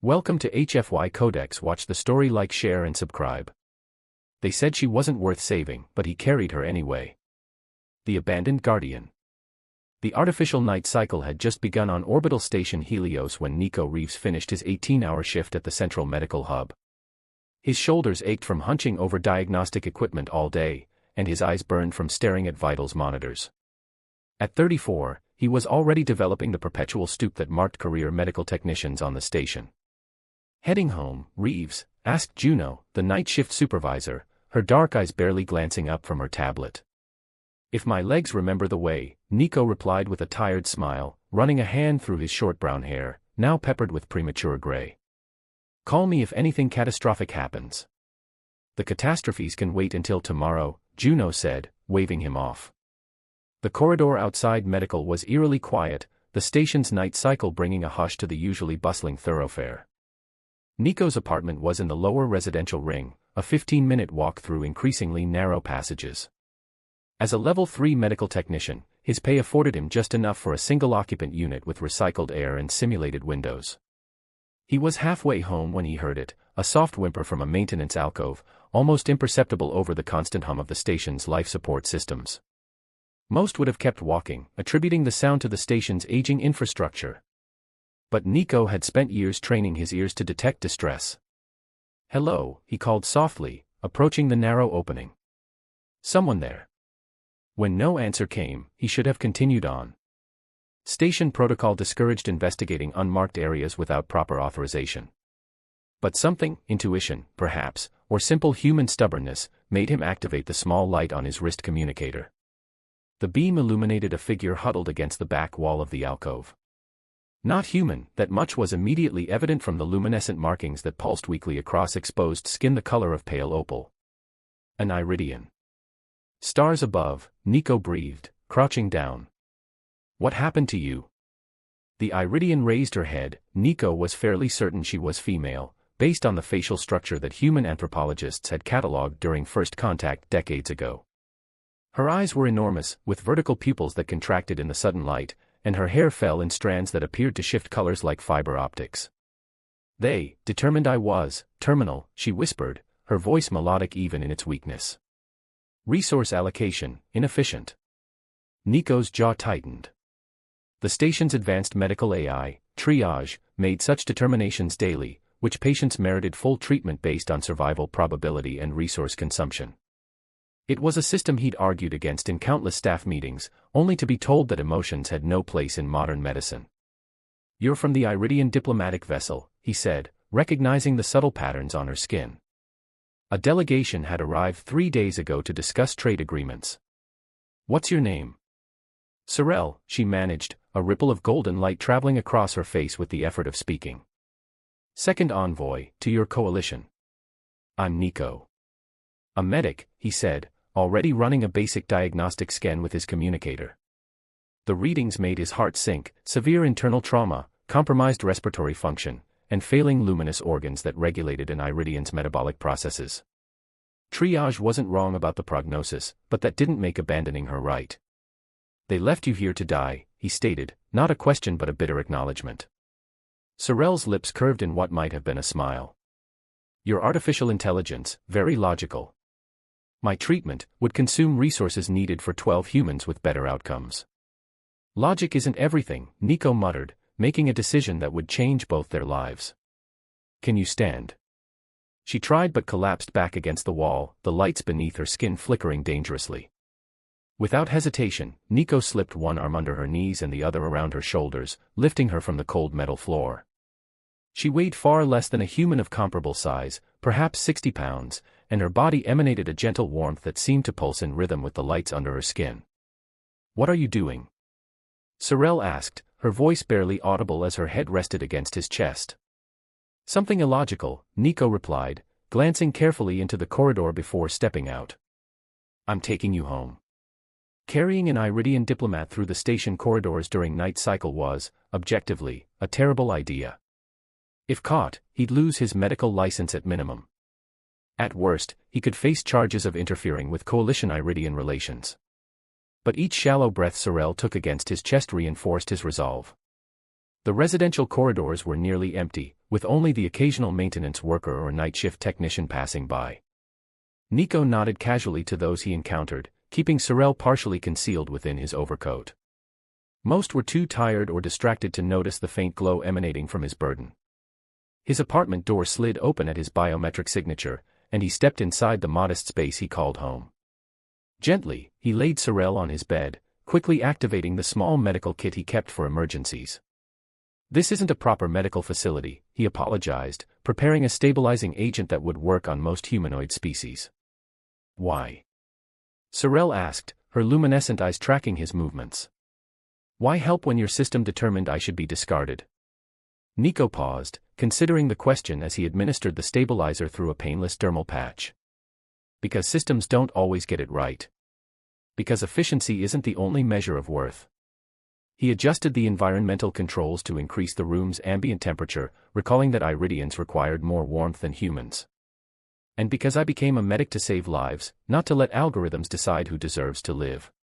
Welcome to HFY Codex. Watch the story, like, share and subscribe. They said she wasn't worth saving, but he carried her anyway. The Abandoned Guardian. The artificial night cycle had just begun on orbital station Helios when Nico Reeves finished his 18-hour shift at the Central Medical Hub. His shoulders ached from hunching over diagnostic equipment all day, and his eyes burned from staring at vitals monitors. At 34, he was already developing the perpetual stoop that marked career medical technicians on the station. Heading home, Reeves asked Juno, the night shift supervisor, her dark eyes barely glancing up from her tablet. "If my legs remember the way," Nico replied with a tired smile, running a hand through his short brown hair, now peppered with premature gray. "Call me if anything catastrophic happens." "The catastrophes can wait until tomorrow," Juno said, waving him off. The corridor outside medical was eerily quiet, the station's night cycle bringing a hush to the usually bustling thoroughfare. Nico's apartment was in the lower residential ring, a 15-minute walk through increasingly narrow passages. As a Level 3 medical technician, his pay afforded him just enough for a single-occupant unit with recycled air and simulated windows. He was halfway home when he heard it, a soft whimper from a maintenance alcove, almost imperceptible over the constant hum of the station's life support systems. Most would have kept walking, attributing the sound to the station's aging infrastructure. But Nico had spent years training his ears to detect distress. "Hello," he called softly, approaching the narrow opening. "Someone there?" When no answer came, he should have continued on. Station protocol discouraged investigating unmarked areas without proper authorization. But something, intuition, perhaps, or simple human stubbornness, made him activate the small light on his wrist communicator. The beam illuminated a figure huddled against the back wall of the alcove. Not human, that much was immediately evident from the luminescent markings that pulsed weakly across exposed skin the color of pale opal. An Iridian. Stars above, Nico breathed, crouching down. "What happened to you?" The Iridian raised her head. Nico was fairly certain she was female, based on the facial structure that human anthropologists had catalogued during first contact decades ago. Her eyes were enormous, with vertical pupils that contracted in the sudden light, and her hair fell in strands that appeared to shift colors like fiber optics. "They determined I was terminal," she whispered, her voice melodic even in its weakness. "Resource allocation, inefficient." Nico's jaw tightened. The station's advanced medical AI, triage, made such determinations daily, which patients merited full treatment based on survival probability and resource consumption. It was a system he'd argued against in countless staff meetings, only to be told that emotions had no place in modern medicine. "You're from the Iridian diplomatic vessel," he said, recognizing the subtle patterns on her skin. A delegation had arrived 3 days ago to discuss trade agreements. "What's your name?" "Sorel," she managed, a ripple of golden light traveling across her face with the effort of speaking. "Second envoy to your coalition." "I'm Nico." "A medic," he said, already running a basic diagnostic scan with his communicator. The readings made his heart sink: severe internal trauma, compromised respiratory function, and failing luminous organs that regulated an Iridian's metabolic processes. Triage wasn't wrong about the prognosis, but that didn't make abandoning her right. "They left you here to die," he stated, not a question but a bitter acknowledgement. Sorel's lips curved in what might have been a smile. "Your artificial intelligence, very logical. My treatment would consume resources needed for 12 humans with better outcomes." "Logic isn't everything," Nico muttered, making a decision that would change both their lives. "Can you stand?" She tried but collapsed back against the wall, the lights beneath her skin flickering dangerously. Without hesitation, Nico slipped one arm under her knees and the other around her shoulders, lifting her from the cold metal floor. She weighed far less than a human of comparable size, perhaps 60 pounds, and her body emanated a gentle warmth that seemed to pulse in rhythm with the lights under her skin. "What are you doing?" Sorel asked, her voice barely audible as her head rested against his chest. "Something illogical," Nico replied, glancing carefully into the corridor before stepping out. "I'm taking you home." Carrying an Iridian diplomat through the station corridors during night cycle was, objectively, a terrible idea. If caught, he'd lose his medical license at minimum. At worst, he could face charges of interfering with coalition Iridian relations. But each shallow breath Sorel took against his chest reinforced his resolve. The residential corridors were nearly empty, with only the occasional maintenance worker or night shift technician passing by. Nico nodded casually to those he encountered, keeping Sorel partially concealed within his overcoat. Most were too tired or distracted to notice the faint glow emanating from his burden. His apartment door slid open at his biometric signature, and he stepped inside the modest space he called home. Gently, he laid Sorel on his bed, quickly activating the small medical kit he kept for emergencies. "This isn't a proper medical facility," he apologized, preparing a stabilizing agent that would work on most humanoid species. "Why?" Sorel asked, her luminescent eyes tracking his movements. "Why help when your system determined I should be discarded?" Nico paused, considering the question as he administered the stabilizer through a painless dermal patch. "Because systems don't always get it right. Because efficiency isn't the only measure of worth." He adjusted the environmental controls to increase the room's ambient temperature, recalling that Iridians required more warmth than humans. "And because I became a medic to save lives, not to let algorithms decide who deserves to live."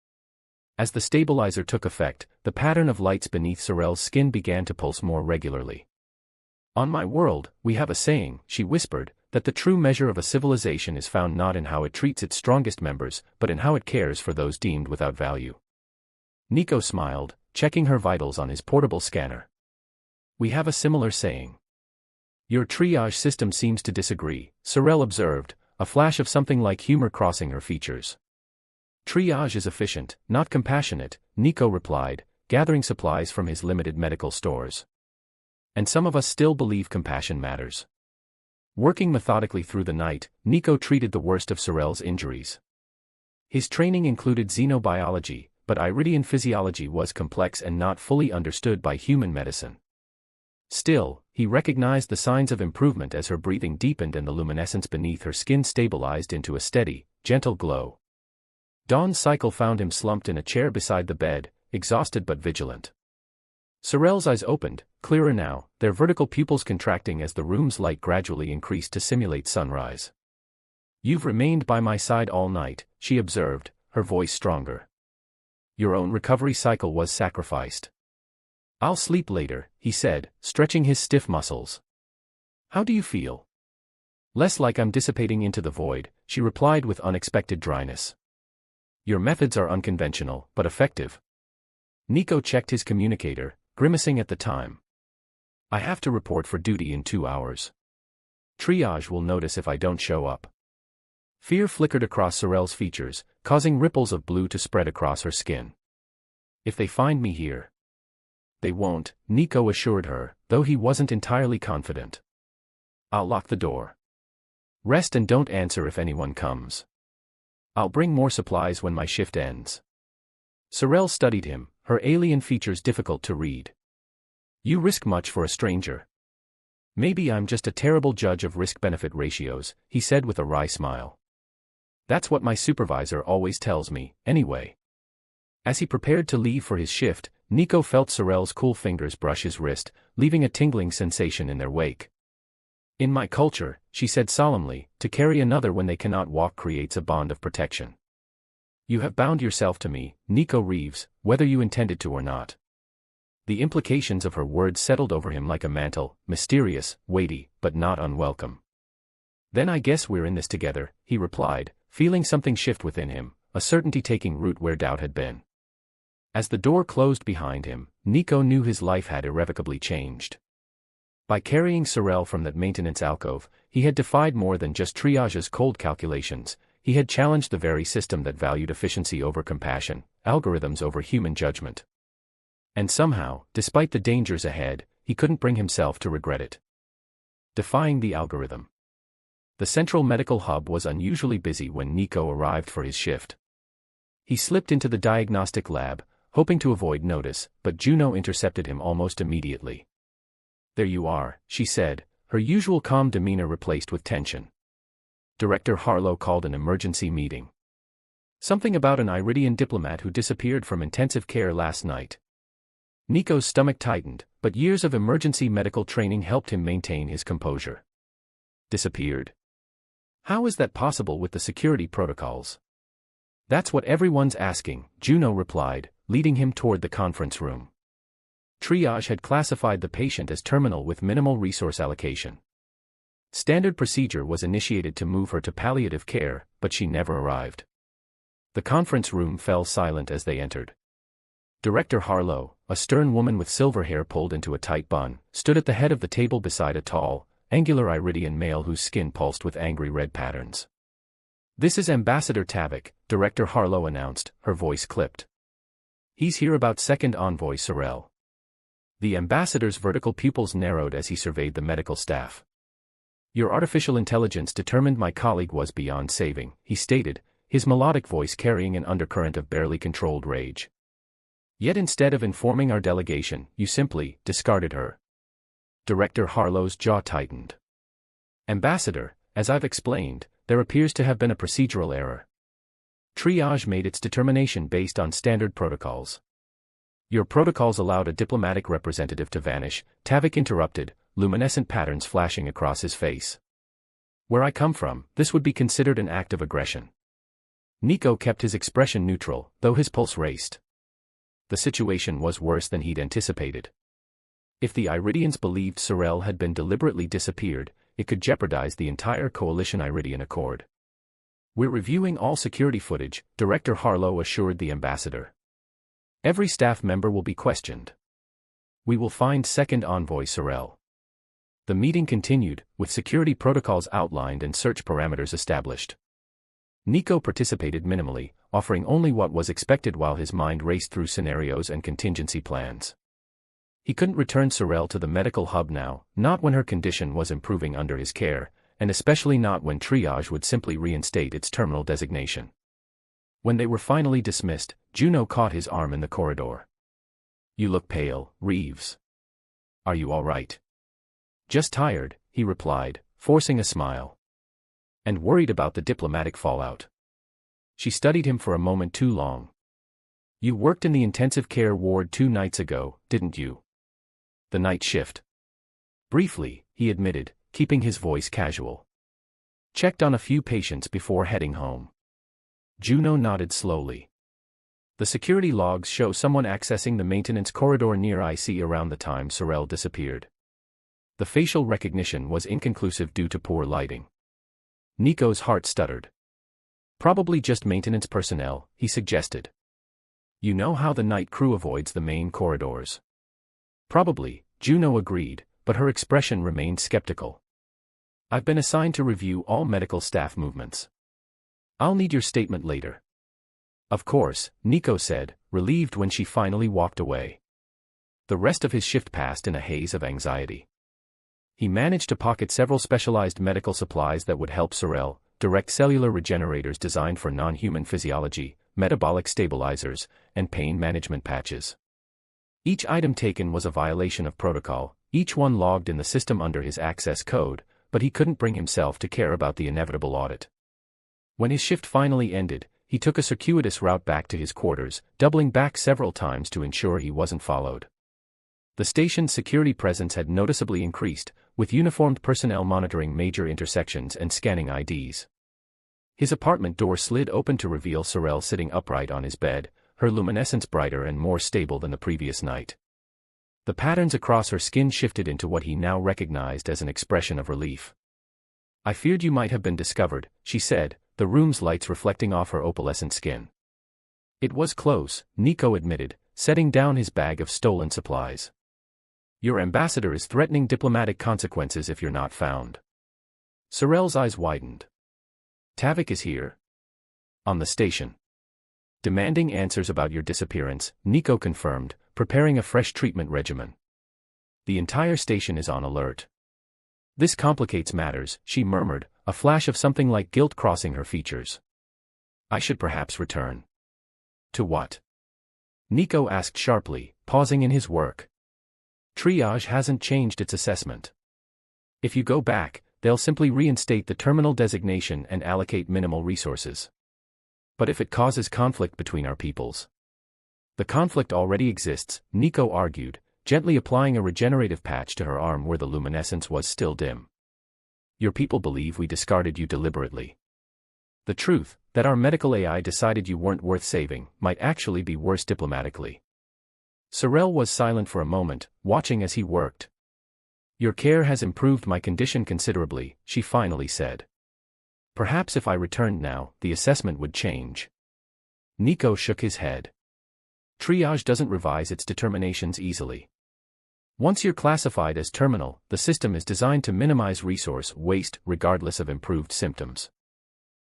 As the stabilizer took effect, the pattern of lights beneath Sorel's skin began to pulse more regularly. "On my world, we have a saying," she whispered, "that the true measure of a civilization is found not in how it treats its strongest members, but in how it cares for those deemed without value." Nico smiled, checking her vitals on his portable scanner. "We have a similar saying." "Your triage system seems to disagree," Sorel observed, a flash of something like humor crossing her features. "Triage is efficient, not compassionate," Nico replied, gathering supplies from his limited medical stores. "And some of us still believe compassion matters." Working methodically through the night, Nico treated the worst of Sorel's injuries. His training included xenobiology, but Iridian physiology was complex and not fully understood by human medicine. Still, he recognized the signs of improvement as her breathing deepened and the luminescence beneath her skin stabilized into a steady, gentle glow. Dawn's cycle found him slumped in a chair beside the bed, exhausted but vigilant. Sorel's eyes opened, clearer now, their vertical pupils contracting as the room's light gradually increased to simulate sunrise. "You've remained by my side all night," she observed, her voice stronger. "Your own recovery cycle was sacrificed." "I'll sleep later," he said, stretching his stiff muscles. "How do you feel?" "Less like I'm dissipating into the void," she replied with unexpected dryness. "Your methods are unconventional, but effective." Nico checked his communicator, grimacing at the time. "I have to report for duty in 2 hours. Triage will notice if I don't show up." Fear flickered across Sorel's features, causing ripples of blue to spread across her skin. "If they find me here." "They won't," Nico assured her, though he wasn't entirely confident. "I'll lock the door. Rest and don't answer if anyone comes. I'll bring more supplies when my shift ends." Sorel studied him, her alien features difficult to read. "You risk much for a stranger." "Maybe I'm just a terrible judge of risk-benefit ratios," he said with a wry smile. "That's what my supervisor always tells me, anyway." As he prepared to leave for his shift, Nico felt Sorel's cool fingers brush his wrist, leaving a tingling sensation in their wake. "In my culture," she said solemnly, "to carry another when they cannot walk creates a bond of protection. You have bound yourself to me, Nico Reeves, whether you intended to or not." The implications of her words settled over him like a mantle, mysterious, weighty, but not unwelcome. "Then I guess we're in this together," he replied, feeling something shift within him, a certainty taking root where doubt had been. As the door closed behind him, Nico knew his life had irrevocably changed. By carrying Sorel from that maintenance alcove, he had defied more than just triage's cold calculations. He had challenged the very system that valued efficiency over compassion, algorithms over human judgment. And somehow, despite the dangers ahead, he couldn't bring himself to regret it. Defying the algorithm. The central medical hub was unusually busy when Nico arrived for his shift. He slipped into the diagnostic lab, hoping to avoid notice, but Juno intercepted him almost immediately. "There you are," she said, her usual calm demeanor replaced with tension. "Director Harlow called an emergency meeting. Something about an Iridian diplomat who disappeared from intensive care last night." Nico's stomach tightened, but years of emergency medical training helped him maintain his composure. "Disappeared? How is that possible with the security protocols?" "That's what everyone's asking," Juno replied, leading him toward the conference room. Triage had classified the patient as terminal with minimal resource allocation. Standard procedure was initiated to move her to palliative care, but she never arrived. The conference room fell silent as they entered. Director Harlow, a stern woman with silver hair pulled into a tight bun, stood at the head of the table beside a tall, angular Iridian male whose skin pulsed with angry red patterns. "This is Ambassador Tavik," Director Harlow announced, her voice clipped. "He's here about Second Envoy Sorel." The ambassador's vertical pupils narrowed as he surveyed the medical staff. "Your artificial intelligence determined my colleague was beyond saving," he stated, his melodic voice carrying an undercurrent of barely controlled rage. "Yet instead of informing our delegation, you simply discarded her." Director Harlow's jaw tightened. "Ambassador, as I've explained, there appears to have been a procedural error. Triage made its determination based on standard protocols." "Your protocols allowed a diplomatic representative to vanish," Tavik interrupted, luminescent patterns flashing across his face. "Where I come from, this would be considered an act of aggression." Nico kept his expression neutral, though his pulse raced. The situation was worse than he'd anticipated. If the Iridians believed Sorel had been deliberately disappeared, it could jeopardize the entire Coalition Iridian Accord. "We're reviewing all security footage," Director Harlow assured the ambassador. "Every staff member will be questioned. We will find Second Envoy Sorel." The meeting continued, with security protocols outlined and search parameters established. Nico participated minimally, offering only what was expected while his mind raced through scenarios and contingency plans. He couldn't return Sorel to the medical hub now, not when her condition was improving under his care, and especially not when Triage would simply reinstate its terminal designation. When they were finally dismissed, Juno caught his arm in the corridor. "You look pale, Reeves. Are you all right?" "Just tired," he replied, forcing a smile. "And worried about the diplomatic fallout." She studied him for a moment too long. "You worked in the intensive care ward 2 nights ago, didn't you?" "The night shift." "Briefly," he admitted, keeping his voice casual. "Checked on a few patients before heading home." Juno nodded slowly. "The security logs show someone accessing the maintenance corridor near IC around the time Sorel disappeared. The facial recognition was inconclusive due to poor lighting." Nico's heart stuttered. "Probably just maintenance personnel," he suggested. "You know how the night crew avoids the main corridors." "Probably," Juno agreed, but her expression remained skeptical. "I've been assigned to review all medical staff movements. I'll need your statement later." "Of course," Nico said, relieved when she finally walked away. The rest of his shift passed in a haze of anxiety. He managed to pocket several specialized medical supplies that would help Sorel: direct cellular regenerators designed for non-human physiology, metabolic stabilizers, and pain management patches. Each item taken was a violation of protocol, each one logged in the system under his access code, but he couldn't bring himself to care about the inevitable audit. When his shift finally ended, he took a circuitous route back to his quarters, doubling back several times to ensure he wasn't followed. The station's security presence had noticeably increased, with uniformed personnel monitoring major intersections and scanning IDs. His apartment door slid open to reveal Sorel sitting upright on his bed, her luminescence brighter and more stable than the previous night. The patterns across her skin shifted into what he now recognized as an expression of relief. "I feared you might have been discovered," she said, the room's lights reflecting off her opalescent skin. "It was close," Nico admitted, setting down his bag of stolen supplies. "Your ambassador is threatening diplomatic consequences if you're not found." Sorel's eyes widened. "Tavik is here?" "On the station. Demanding answers about your disappearance," Nico confirmed, preparing a fresh treatment regimen. "The entire station is on alert." "This complicates matters," she murmured, a flash of something like guilt crossing her features. "I should perhaps return." "To what?" Nico asked sharply, pausing in his work. "Triage hasn't changed its assessment. If you go back, they'll simply reinstate the terminal designation and allocate minimal resources. But if it causes conflict between our peoples..." "The conflict already exists," Nico argued, gently applying a regenerative patch to her arm where the luminescence was still dim. "Your people believe we discarded you deliberately. The truth, that our medical AI decided you weren't worth saving, might actually be worse diplomatically." Sorel was silent for a moment, watching as he worked. Your care has improved my condition considerably, she finally said. Perhaps if I returned now, the assessment would change. Nico shook his head. Triage doesn't revise its determinations easily. Once you're classified as terminal, the system is designed to minimize resource waste regardless of improved symptoms.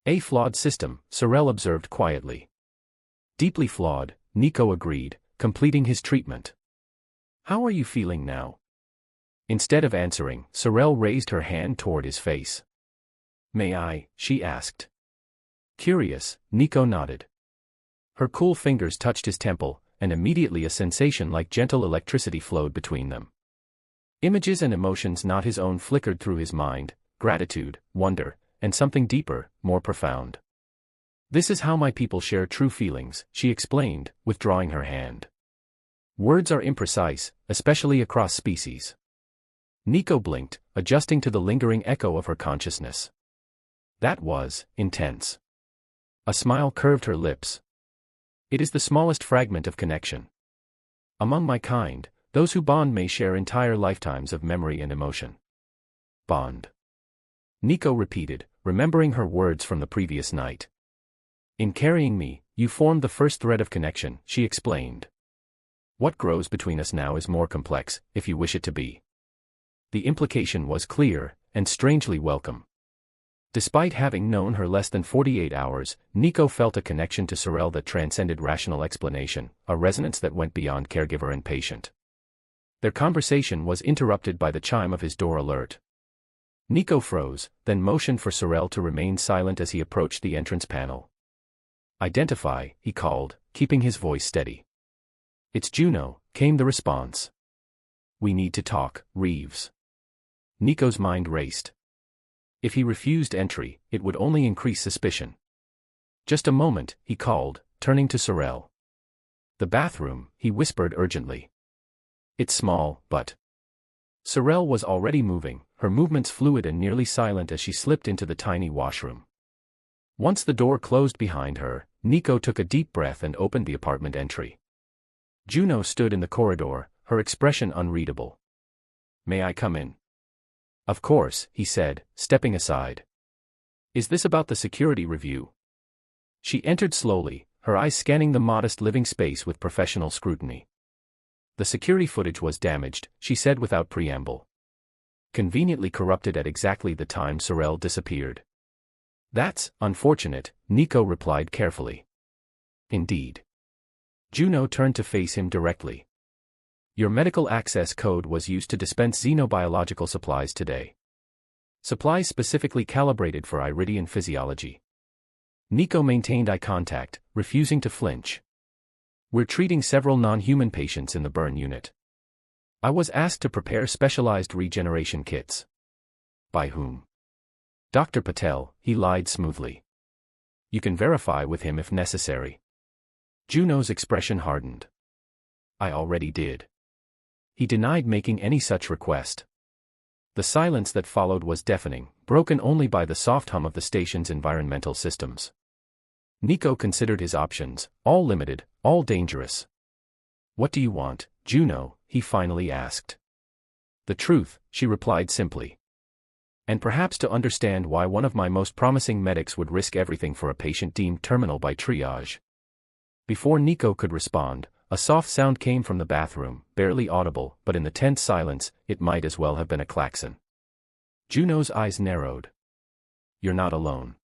A flawed system, Sorel observed quietly. Deeply flawed, Nico agreed, completing his treatment. How are you feeling now? Instead of answering, Sorel raised her hand toward his face. May I? She asked. Curious, Nico nodded. Her cool fingers touched his temple, and immediately a sensation like gentle electricity flowed between them. Images and emotions not his own flickered through his mind, gratitude, wonder, and something deeper, more profound. This is how my people share true feelings, she explained, withdrawing her hand. Words are imprecise, especially across species. Nico blinked, adjusting to the lingering echo of her consciousness. That was intense. A smile curved her lips. It is the smallest fragment of connection. Among my kind, those who bond may share entire lifetimes of memory and emotion. Bond. Nico repeated, remembering her words from the previous night. In carrying me, you formed the first thread of connection, she explained. What grows between us now is more complex, if you wish it to be. The implication was clear, and strangely welcome. Despite having known her less than 48 hours, Nico felt a connection to Sorel that transcended rational explanation, a resonance that went beyond caregiver and patient. Their conversation was interrupted by the chime of his door alert. Nico froze, then motioned for Sorel to remain silent as he approached the entrance panel. Identify, he called, keeping his voice steady. It's Juno, came the response. We need to talk, Reeves. Nico's mind raced. If he refused entry, it would only increase suspicion. Just a moment, he called, turning to Sorel. The bathroom, he whispered urgently. It's small, but... Sorel was already moving, her movements fluid and nearly silent as she slipped into the tiny washroom. Once the door closed behind her, Nico took a deep breath and opened the apartment entry. Juno stood in the corridor, her expression unreadable. May I come in? Of course, he said, stepping aside. Is this about the security review? She entered slowly, her eyes scanning the modest living space with professional scrutiny. The security footage was damaged, she said without preamble. Conveniently corrupted at exactly the time Sorel disappeared. That's unfortunate, Nico replied carefully. Indeed. Juno turned to face him directly. Your medical access code was used to dispense xenobiological supplies today. Supplies specifically calibrated for iridian physiology. Nico maintained eye contact, refusing to flinch. We're treating several non-human patients in the burn unit. I was asked to prepare specialized regeneration kits. By whom? Dr. Patel, he lied smoothly. You can verify with him if necessary. Juno's expression hardened. I already did. He denied making any such request. The silence that followed was deafening, broken only by the soft hum of the station's environmental systems. Nico considered his options, all limited, all dangerous. What do you want, Juno? He finally asked. The truth, she replied simply. And perhaps to understand why one of my most promising medics would risk everything for a patient deemed terminal by triage. Before Nico could respond, a soft sound came from the bathroom, barely audible, but in the tense silence, it might as well have been a klaxon. Juno's eyes narrowed. You're not alone.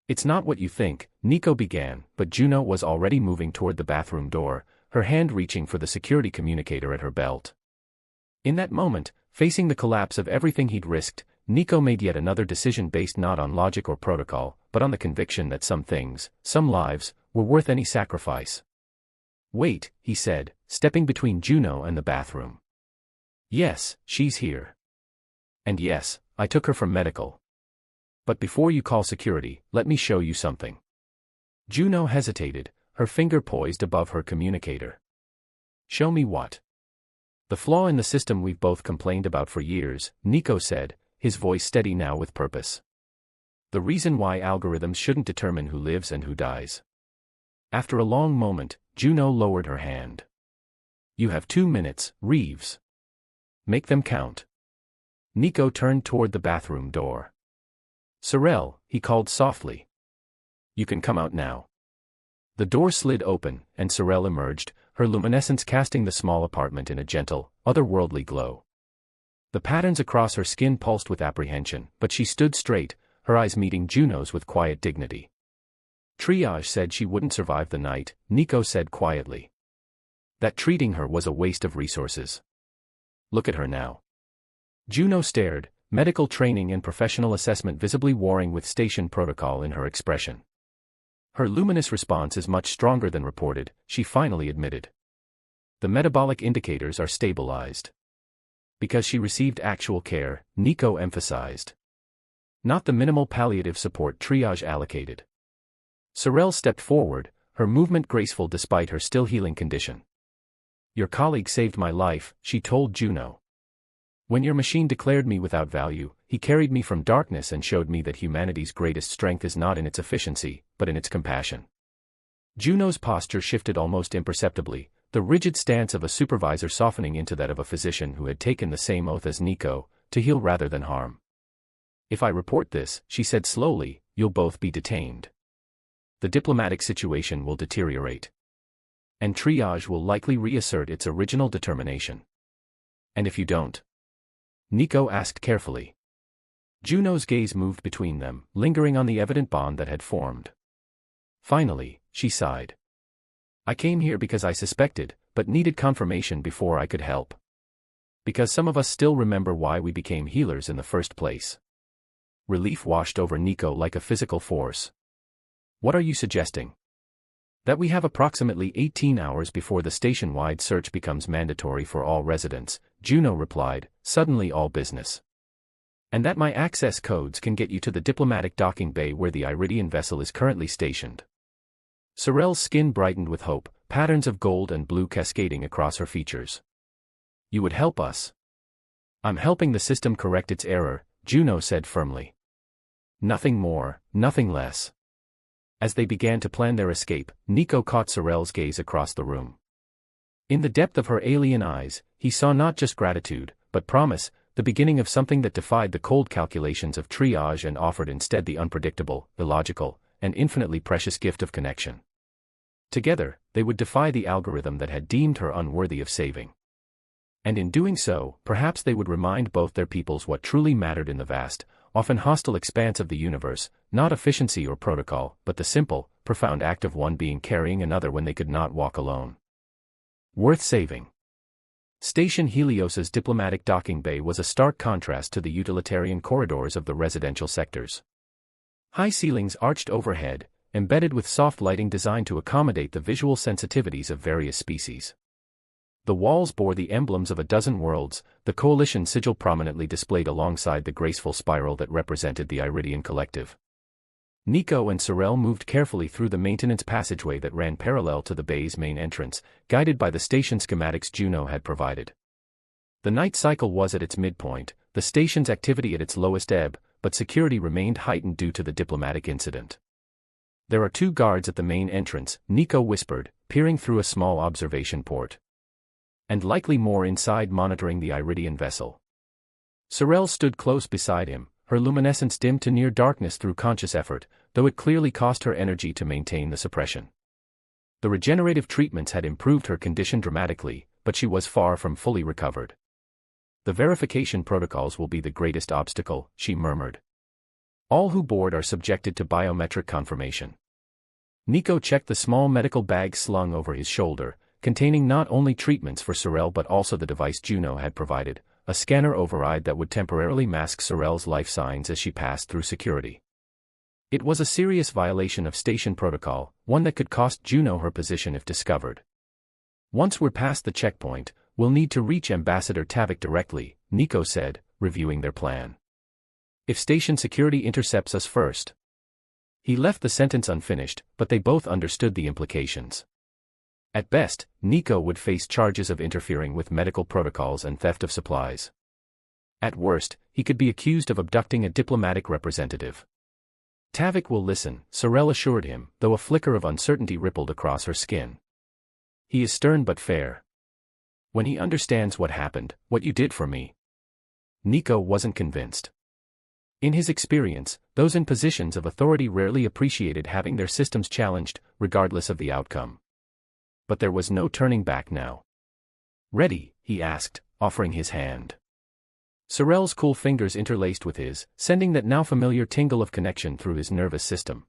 It's not what you think, Nico began, but Juno was already moving toward the bathroom door, her hand reaching for the security communicator at her belt. In that moment, facing the collapse of everything he'd risked, Nico made yet another decision based not on logic or protocol, but on the conviction that some things, some lives, were worth any sacrifice. Wait, he said, stepping between Juno and the bathroom. Yes, she's here. And yes, I took her from medical. But before you call security, let me show you something. Juno hesitated, her finger poised above her communicator. Show me what? The flaw in the system we've both complained about for years, Nico said, his voice steady now with purpose. The reason why algorithms shouldn't determine who lives and who dies. After a long moment, Juno lowered her hand. You have 2 minutes, Reeves. Make them count. Nico turned toward the bathroom door. Sorel, he called softly. You can come out now. The door slid open, and Sorel emerged, her luminescence casting the small apartment in a gentle, otherworldly glow. The patterns across her skin pulsed with apprehension, but she stood straight, her eyes meeting Juno's with quiet dignity. Triage said she wouldn't survive the night, Nico said quietly. That treating her was a waste of resources. Look at her now. Juno stared, medical training and professional assessment visibly warring with station protocol in her expression. Her luminous response is much stronger than reported, she finally admitted. The metabolic indicators are stabilized. Because she received actual care, Nico emphasized. Not the minimal palliative support Triage allocated. Sorel stepped forward, her movement graceful despite her still healing condition. Your colleague saved my life, she told Juno. When your machine declared me without value, he carried me from darkness and showed me that humanity's greatest strength is not in its efficiency, but in its compassion. Juno's posture shifted almost imperceptibly, the rigid stance of a supervisor softening into that of a physician who had taken the same oath as Nico, to heal rather than harm. If I report this, she said slowly, you'll both be detained. The diplomatic situation will deteriorate. And Triage will likely reassert its original determination. And if you don't? Nico asked carefully. Juno's gaze moved between them, lingering on the evident bond that had formed. Finally, she sighed. I came here because I suspected, but needed confirmation before I could help. Because some of us still remember why we became healers in the first place. Relief washed over Nico like a physical force. What are you suggesting? That we have approximately 18 hours before the station-wide search becomes mandatory for all residents, Juno replied, suddenly all business. And that my access codes can get you to the diplomatic docking bay where the Iridian vessel is currently stationed. Sorel's skin brightened with hope, patterns of gold and blue cascading across her features. You would help us. I'm helping the system correct its error, Juno said firmly. Nothing more, nothing less. As they began to plan their escape, Nico caught Sorel's gaze across the room. In the depth of her alien eyes, he saw not just gratitude, but promise, the beginning of something that defied the cold calculations of Triage and offered instead the unpredictable, illogical, and infinitely precious gift of connection. Together, they would defy the algorithm that had deemed her unworthy of saving. And in doing so, perhaps they would remind both their peoples what truly mattered in the vast, often hostile expanse of the universe, not efficiency or protocol, but the simple, profound act of one being carrying another when they could not walk alone. Worth saving. Station Helios's diplomatic docking bay was a stark contrast to the utilitarian corridors of the residential sectors. High ceilings arched overhead, embedded with soft lighting designed to accommodate the visual sensitivities of various species. The walls bore the emblems of a dozen worlds, the coalition sigil prominently displayed alongside the graceful spiral that represented the Iridian collective. Nico and Sorel moved carefully through the maintenance passageway that ran parallel to the bay's main entrance, guided by the station schematics Juno had provided. The night cycle was at its midpoint, the station's activity at its lowest ebb, but security remained heightened due to the diplomatic incident. There are 2 guards at the main entrance, Nico whispered, peering through a small observation port. And likely more inside monitoring the Iridian vessel. Sorel stood close beside him, her luminescence dimmed to near darkness through conscious effort, though it clearly cost her energy to maintain the suppression. The regenerative treatments had improved her condition dramatically, but she was far from fully recovered. The verification protocols will be the greatest obstacle, she murmured. All who board are subjected to biometric confirmation. Nico checked the small medical bag slung over his shoulder, containing not only treatments for Sorel but also the device Juno had provided, a scanner override that would temporarily mask Sorel's life signs as she passed through security. It was a serious violation of station protocol, one that could cost Juno her position if discovered. Once we're past the checkpoint, we'll need to reach Ambassador Tavik directly, Nico said, reviewing their plan. If station security intercepts us first. He left the sentence unfinished, but they both understood the implications. At best, Nico would face charges of interfering with medical protocols and theft of supplies. At worst, he could be accused of abducting a diplomatic representative. Tavik will listen, Sorel assured him, though a flicker of uncertainty rippled across her skin. He is stern but fair. When he understands what happened, what you did for me. Nico wasn't convinced. In his experience, those in positions of authority rarely appreciated having their systems challenged, regardless of the outcome. But there was no turning back now. "Ready?" he asked, offering his hand. Sorel's cool fingers interlaced with his, sending that now familiar tingle of connection through his nervous system.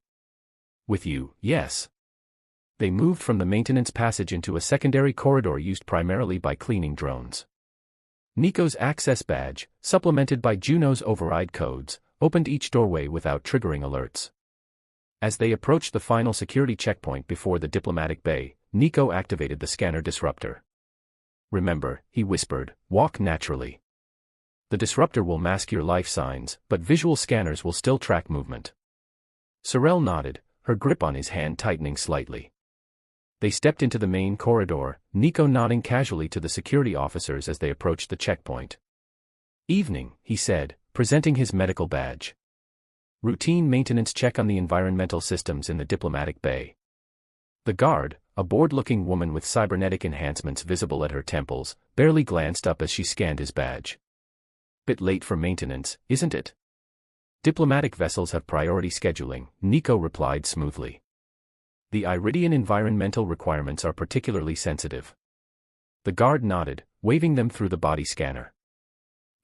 "With you, yes." They moved from the maintenance passage into a secondary corridor used primarily by cleaning drones. Nico's access badge, supplemented by Juno's override codes, opened each doorway without triggering alerts. As they approached the final security checkpoint before the diplomatic bay, Nico activated the scanner disruptor. "Remember," he whispered, "walk naturally. The disruptor will mask your life signs, but visual scanners will still track movement." Sorel nodded, her grip on his hand tightening slightly. They stepped into the main corridor, Nico nodding casually to the security officers as they approached the checkpoint. "Evening," he said, presenting his medical badge. "Routine maintenance check on the environmental systems in the diplomatic bay." The guard, a bored-looking woman with cybernetic enhancements visible at her temples, barely glanced up as she scanned his badge. "Bit late for maintenance, isn't it?" "Diplomatic vessels have priority scheduling," Nico replied smoothly. "The Iridian environmental requirements are particularly sensitive." The guard nodded, waving them through the body scanner.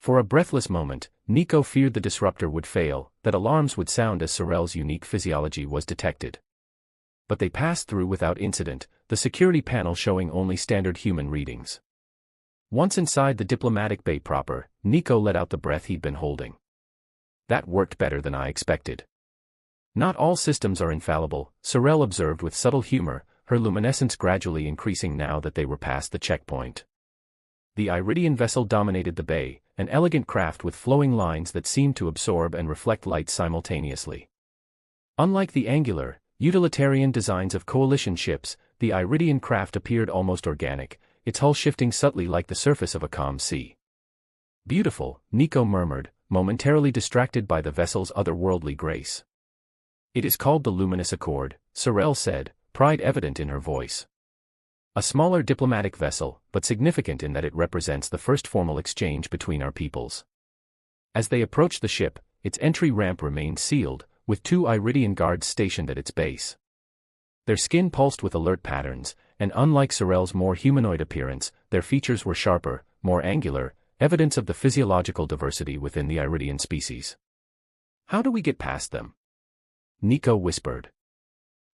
For a breathless moment, Nico feared the disruptor would fail, that alarms would sound as Sorel's unique physiology was detected. But they passed through without incident, the security panel showing only standard human readings. Once inside the diplomatic bay proper, Nico let out the breath he'd been holding. "That worked better than I expected." "Not all systems are infallible," Sorel observed with subtle humor, her luminescence gradually increasing now that they were past the checkpoint. The Iridian vessel dominated the bay, an elegant craft with flowing lines that seemed to absorb and reflect light simultaneously. Unlike the angular, utilitarian designs of coalition ships, the Iridian craft appeared almost organic, its hull shifting subtly like the surface of a calm sea. "Beautiful," Nico murmured, momentarily distracted by the vessel's otherworldly grace. "It is called the Luminous Accord," Sorel said, pride evident in her voice. "A smaller diplomatic vessel, but significant in that it represents the first formal exchange between our peoples." As they approached the ship, its entry ramp remained sealed, with 2 Iridian guards stationed at its base. Their skin pulsed with alert patterns, and unlike Sorel's more humanoid appearance, their features were sharper, more angular, evidence of the physiological diversity within the Iridian species. "How do we get past them?" Nico whispered.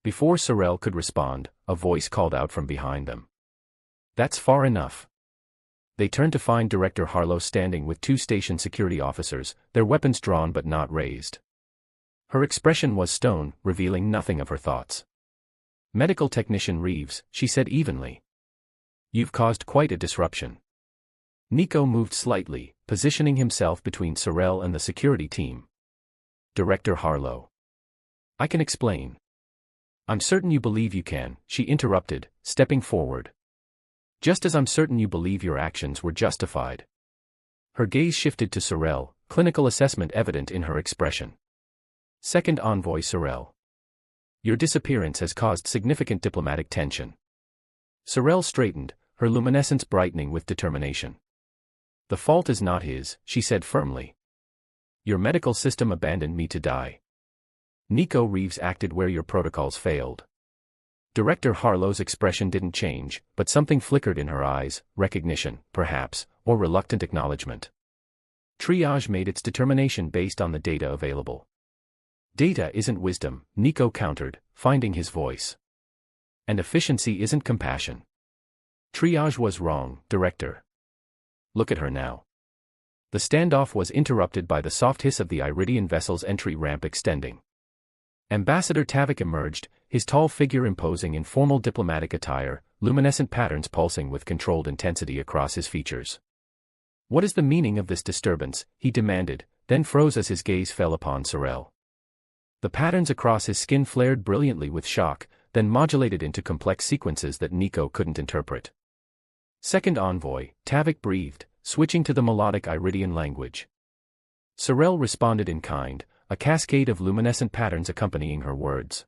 Before Sorel could respond, a voice called out from behind them. "That's far enough." They turned to find Director Harlow standing with 2 station security officers, their weapons drawn but not raised. Her expression was stone, revealing nothing of her thoughts. "Medical Technician Reeves," she said evenly. "You've caused quite a disruption." Nico moved slightly, positioning himself between Sorel and the security team. "Director Harlow. I can explain." "I'm certain you believe you can," she interrupted, stepping forward. "Just as I'm certain you believe your actions were justified." Her gaze shifted to Sorel, clinical assessment evident in her expression. "Second Envoy Sorel. Your disappearance has caused significant diplomatic tension." Sorel straightened, her luminescence brightening with determination. "The fault is not his," she said firmly. "Your medical system abandoned me to die. Nico Reeves acted where your protocols failed." Director Harlow's expression didn't change, but something flickered in her eyes, recognition, perhaps, or reluctant acknowledgement. "Triage made its determination based on the data available." "Data isn't wisdom," Nico countered, finding his voice. "And efficiency isn't compassion. Triage was wrong, Director. Look at her now." The standoff was interrupted by the soft hiss of the Iridian vessel's entry ramp extending. Ambassador Tavik emerged, his tall figure imposing in formal diplomatic attire, luminescent patterns pulsing with controlled intensity across his features. "What is the meaning of this disturbance?" he demanded, then froze as his gaze fell upon Sorel. The patterns across his skin flared brilliantly with shock, then modulated into complex sequences that Nico couldn't interpret. "Second Envoy," Tavik breathed, switching to the melodic Iridian language. Sorel responded in kind, a cascade of luminescent patterns accompanying her words.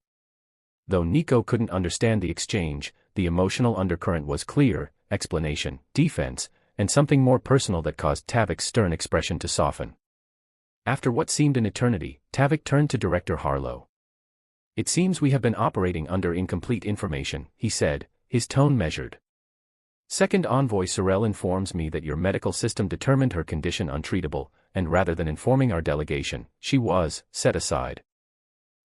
Though Nico couldn't understand the exchange, the emotional undercurrent was clear, explanation, defense, and something more personal that caused Tavik's stern expression to soften. After what seemed an eternity, Tavik turned to Director Harlow. "It seems we have been operating under incomplete information," he said, his tone measured. "Second Envoy Sorel informs me that your medical system determined her condition untreatable, and rather than informing our delegation, she was set aside."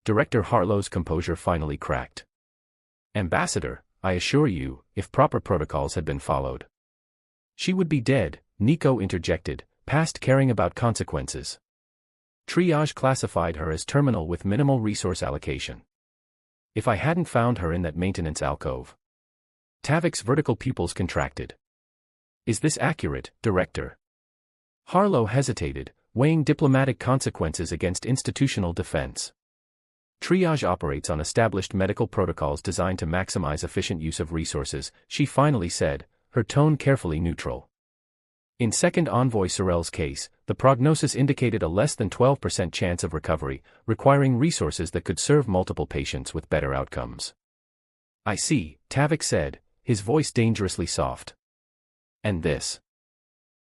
Director Harlow's composure finally cracked. "Ambassador, I assure you, if proper protocols had been followed, she would be dead," Nico interjected, past caring about consequences. "Triage classified her as terminal with minimal resource allocation. If I hadn't found her in that maintenance alcove." Tavik's vertical pupils contracted. "Is this accurate, Director?" Harlow hesitated, weighing diplomatic consequences against institutional defense. "Triage operates on established medical protocols designed to maximize efficient use of resources," she finally said, her tone carefully neutral. "In Second Envoy Sorel's case, the prognosis indicated a less than 12% chance of recovery, requiring resources that could serve multiple patients with better outcomes." "I see," Tavik said, his voice dangerously soft. "And this?"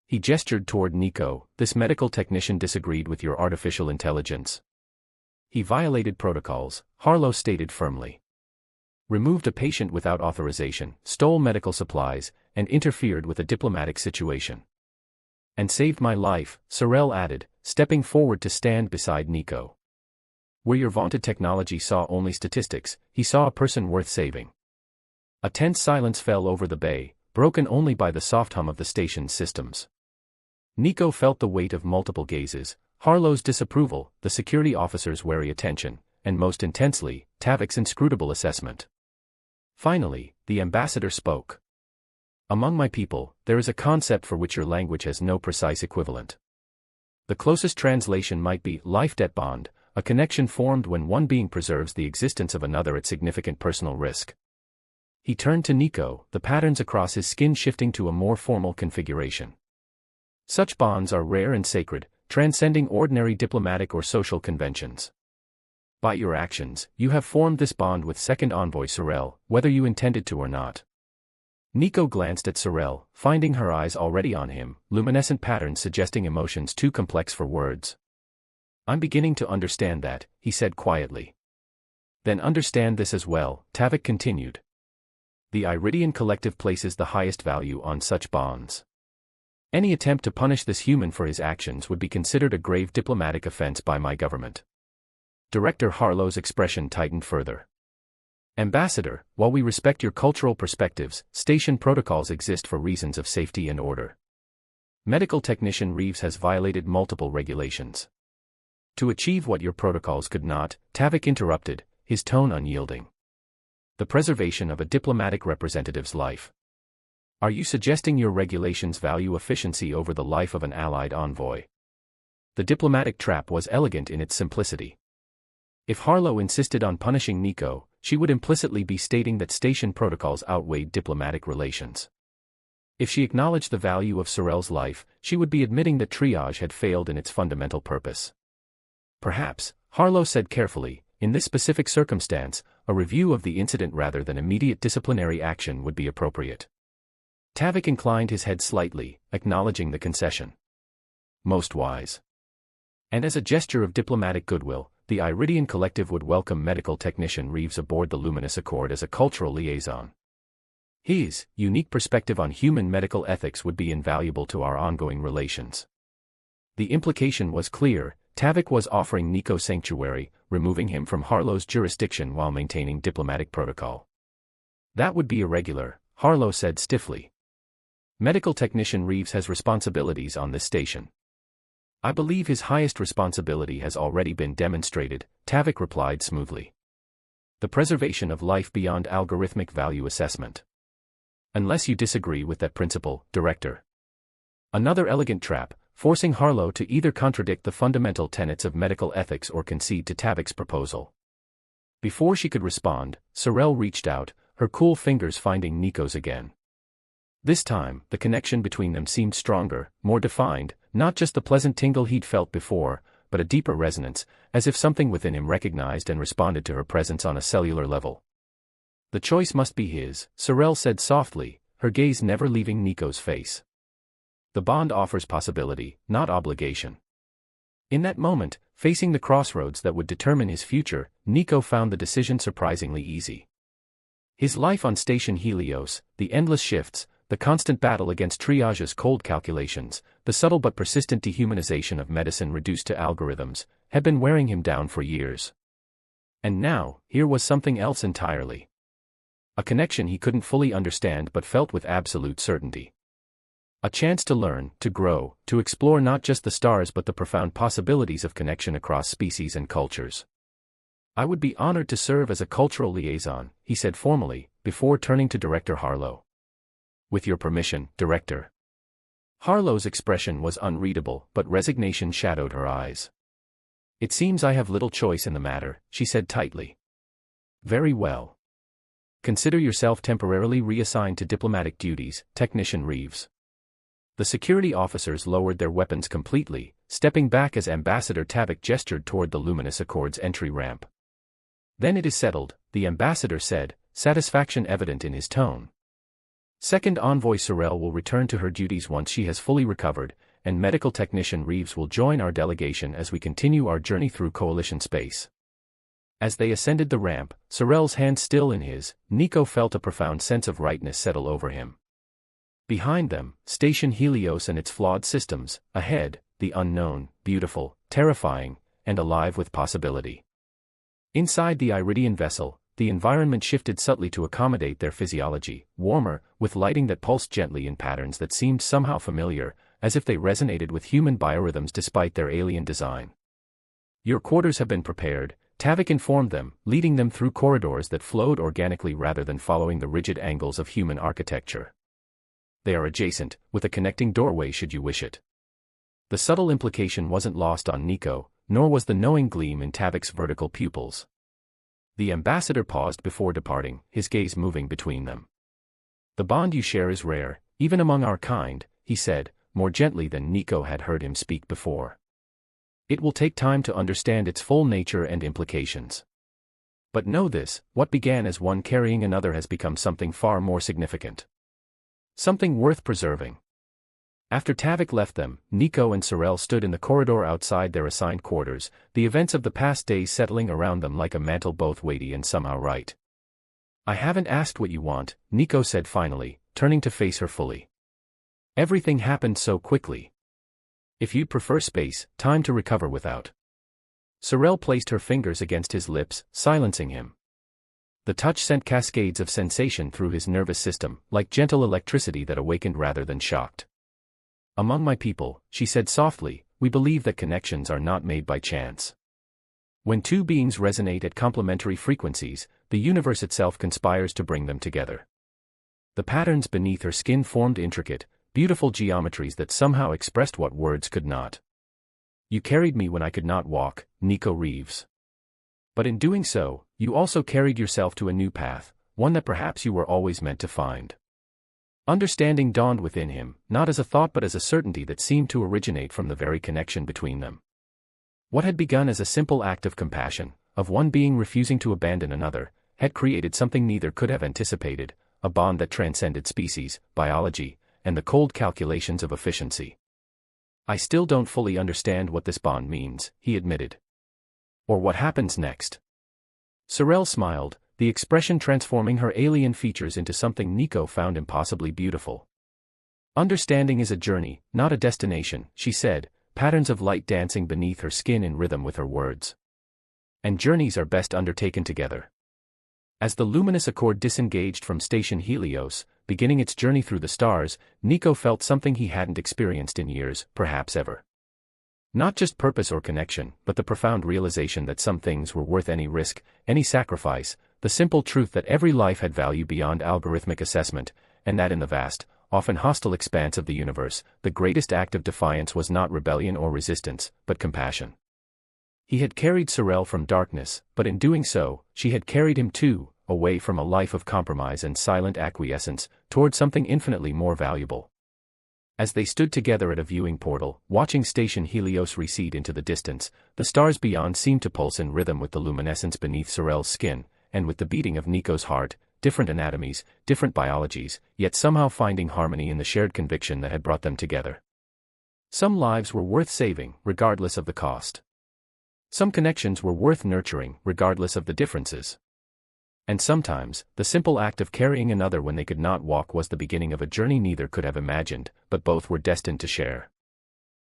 He gestured toward Nico. "This medical technician disagreed with your artificial intelligence. He violated protocols," Harlow stated firmly. "Removed a patient without authorization, stole medical supplies, and interfered with a diplomatic situation. And saved my life," Sorel added, stepping forward to stand beside Nico. "Where your vaunted technology saw only statistics, he saw a person worth saving." A tense silence fell over the bay, broken only by the soft hum of the station's systems. Nico felt the weight of multiple gazes, Harlow's disapproval, the security officer's wary attention, and most intensely, Tavik's inscrutable assessment. Finally, the ambassador spoke. "Among my people, there is a concept for which your language has no precise equivalent. The closest translation might be life-debt bond, a connection formed when one being preserves the existence of another at significant personal risk." He turned to Nico, the patterns across his skin shifting to a more formal configuration. "Such bonds are rare and sacred, transcending ordinary diplomatic or social conventions. By your actions, you have formed this bond with Second Envoy Sorel, whether you intended to or not." Nico glanced at Sorel, finding her eyes already on him, luminescent patterns suggesting emotions too complex for words. "I'm beginning to understand that," he said quietly. "Then understand this as well," Tavik continued. "The Iridian Collective places the highest value on such bonds. Any attempt to punish this human for his actions would be considered a grave diplomatic offense by my government." Director Harlow's expression tightened further. "Ambassador, while we respect your cultural perspectives, station protocols exist for reasons of safety and order. Medical technician Reeves has violated multiple regulations. To achieve what your protocols could not," Tavik interrupted, his tone unyielding. "The preservation of a diplomatic representative's life. Are you suggesting your regulations value efficiency over the life of an allied envoy?" The diplomatic trap was elegant in its simplicity. If Harlow insisted on punishing Nico, she would implicitly be stating that station protocols outweighed diplomatic relations. If she acknowledged the value of Sorel's life, she would be admitting that triage had failed in its fundamental purpose. "Perhaps," Harlow said carefully, "in this specific circumstance, a review of the incident rather than immediate disciplinary action would be appropriate." Tavik inclined his head slightly, acknowledging the concession. "Most wise." And as a gesture of diplomatic goodwill, the Iridian Collective would welcome medical technician Reeves aboard the Luminous Accord as a cultural liaison. His unique perspective on human medical ethics would be invaluable to our ongoing relations. The implication was clear: Tavik was offering Nico sanctuary, removing him from Harlow's jurisdiction while maintaining diplomatic protocol. "That would be irregular," Harlow said stiffly. "Medical technician Reeves has responsibilities on this station." "I believe his highest responsibility has already been demonstrated," Tavik replied smoothly. "The preservation of life beyond algorithmic value assessment. Unless you disagree with that principle, Director." Another elegant trap, forcing Harlow to either contradict the fundamental tenets of medical ethics or concede to Tavik's proposal. Before she could respond, Sorel reached out, her cool fingers finding Nico's again. This time, the connection between them seemed stronger, more defined, not just the pleasant tingle he'd felt before, but a deeper resonance, as if something within him recognized and responded to her presence on a cellular level. "The choice must be his," Sorel said softly, her gaze never leaving Nico's face. The bond offers possibility, not obligation. In that moment, facing the crossroads that would determine his future, Nico found the decision surprisingly easy. His life on Station Helios, the endless shifts, the constant battle against triage's cold calculations, the subtle but persistent dehumanization of medicine reduced to algorithms, had been wearing him down for years. And now, here was something else entirely. A connection he couldn't fully understand but felt with absolute certainty. A chance to learn, to grow, to explore not just the stars but the profound possibilities of connection across species and cultures. "I would be honored to serve as a cultural liaison," he said formally, before turning to Director Harlow. "With your permission, Director." Harlow's expression was unreadable, but resignation shadowed her eyes. "It seems I have little choice in the matter," she said tightly. "Very well. Consider yourself temporarily reassigned to diplomatic duties, Technician Reeves." The security officers lowered their weapons completely, stepping back as Ambassador Tabak gestured toward the Luminous Accord's entry ramp. "Then it is settled," the ambassador said, satisfaction evident in his tone. "Second Envoy Sorel will return to her duties once she has fully recovered, and Medical Technician Reeves will join our delegation as we continue our journey through Coalition space." As they ascended the ramp, Sorel's hand still in his, Nico felt a profound sense of rightness settle over him. Behind them, Station Helios and its flawed systems; ahead, the unknown, beautiful, terrifying, and alive with possibility. Inside the Iridian vessel, the environment shifted subtly to accommodate their physiology, warmer, with lighting that pulsed gently in patterns that seemed somehow familiar, as if they resonated with human biorhythms despite their alien design. "Your quarters have been prepared," Tavik informed them, leading them through corridors that flowed organically rather than following the rigid angles of human architecture. "They are adjacent, with a connecting doorway should you wish it." The subtle implication wasn't lost on Nico, nor was the knowing gleam in Tavik's vertical pupils. The ambassador paused before departing, his gaze moving between them. "The bond you share is rare, even among our kind," he said, more gently than Nico had heard him speak before. "It will take time to understand its full nature and implications. But know this, what began as one carrying another has become something far more significant. Something worth preserving." After Tavik left them, Nico and Sorel stood in the corridor outside their assigned quarters, the events of the past days settling around them like a mantle, both weighty and somehow right. "I haven't asked what you want," Nico said finally, turning to face her fully. "Everything happened so quickly. If you'd prefer space, time to recover without." Sorel placed her fingers against his lips, silencing him. The touch sent cascades of sensation through his nervous system, like gentle electricity that awakened rather than shocked. "Among my people," she said softly, "we believe that connections are not made by chance. When two beings resonate at complementary frequencies, the universe itself conspires to bring them together." The patterns beneath her skin formed intricate, beautiful geometries that somehow expressed what words could not. "You carried me when I could not walk, Nico Reeves. But in doing so, you also carried yourself to a new path, one that perhaps you were always meant to find." Understanding dawned within him, not as a thought but as a certainty that seemed to originate from the very connection between them. What had begun as a simple act of compassion, of one being refusing to abandon another, had created something neither could have anticipated, a bond that transcended species, biology, and the cold calculations of efficiency. "I still don't fully understand what this bond means," he admitted. "Or what happens next." Sorel smiled, the expression transforming her alien features into something Nico found impossibly beautiful. "Understanding is a journey, not a destination," she said, patterns of light dancing beneath her skin in rhythm with her words. "And journeys are best undertaken together." As the Luminous Accord disengaged from Station Helios, beginning its journey through the stars, Nico felt something he hadn't experienced in years, perhaps ever. Not just purpose or connection, but the profound realization that some things were worth any risk, any sacrifice, the simple truth that every life had value beyond algorithmic assessment, and that in the vast, often hostile expanse of the universe, the greatest act of defiance was not rebellion or resistance, but compassion. He had carried Sorel from darkness, but in doing so, she had carried him too, away from a life of compromise and silent acquiescence, toward something infinitely more valuable. As they stood together at a viewing portal, watching Station Helios recede into the distance, the stars beyond seemed to pulse in rhythm with the luminescence beneath Sorel's skin, and with the beating of Nico's heart, different anatomies, different biologies, yet somehow finding harmony in the shared conviction that had brought them together. Some lives were worth saving, regardless of the cost. Some connections were worth nurturing, regardless of the differences. And sometimes, the simple act of carrying another when they could not walk was the beginning of a journey neither could have imagined, but both were destined to share.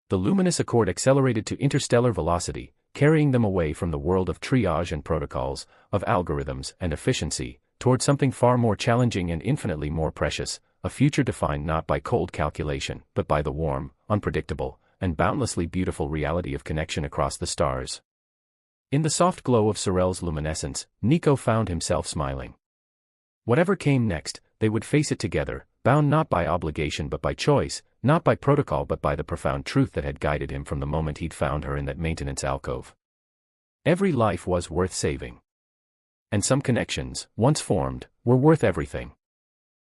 The luminous accord accelerated to interstellar velocity, carrying them away from the world of triage and protocols, of algorithms and efficiency, toward something far more challenging and infinitely more precious, a future defined not by cold calculation, but by the warm, unpredictable, and boundlessly beautiful reality of connection across the stars. In the soft glow of Sorel's luminescence, Nico found himself smiling. Whatever came next, they would face it together, bound not by obligation but by choice, not by protocol but by the profound truth that had guided him from the moment he'd found her in that maintenance alcove. Every life was worth saving. And some connections, once formed, were worth everything.